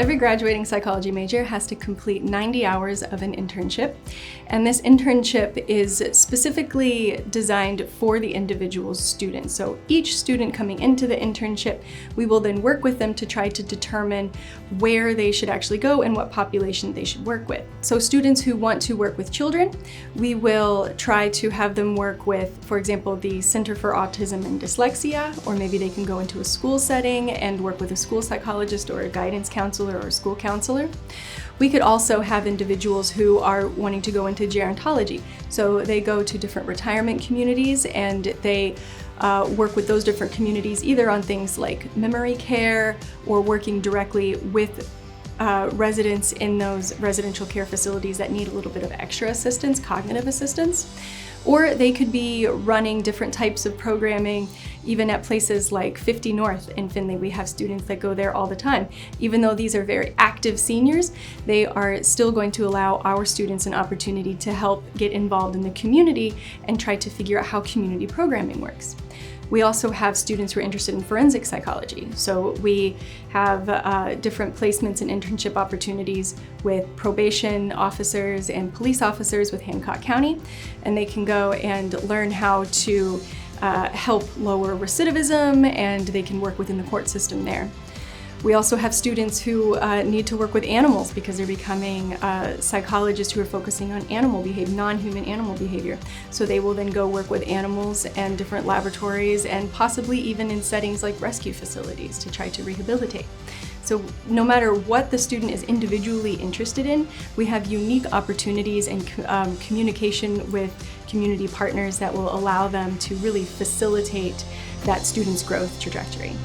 every graduating psychology major has to complete 90 hours of an internship, and this internship is specifically designed for the individual student. So each student coming into the internship, we will then work with them to try to determine where they should actually go and what population they should work with. So students who want to work with children, we will try to have them work with, for example, the Center for Autism and Dyslexia, or maybe they can go into a school setting and work with a school psychologist or a guidance counselor or a school counselor. We could also have individuals who are wanting to go into gerontology. So they go to different retirement communities and they work with those different communities either on things like memory care or working directly with residents in those residential care facilities that need a little bit of extra assistance, cognitive assistance. Or they could be running different types of programming, even at places like 50 North in Findlay. We have students that go there all the time. Even though these are very active seniors, they are still going to allow our students an opportunity to help get involved in the community and try to figure out how community programming works. We also have students who are interested in forensic psychology. So we have different placements and internship opportunities with probation officers and police officers with Hancock County, and they can go and learn how to help lower recidivism, and they can work within the court system there. We also have students who need to work with animals because they're becoming psychologists who are focusing on animal behavior, non-human animal behavior. So they will then go work with animals and different laboratories and possibly even in settings like rescue facilities to try to rehabilitate. So no matter what the student is individually interested in, we have unique opportunities and communication with community partners that will allow them to really facilitate that student's growth trajectory.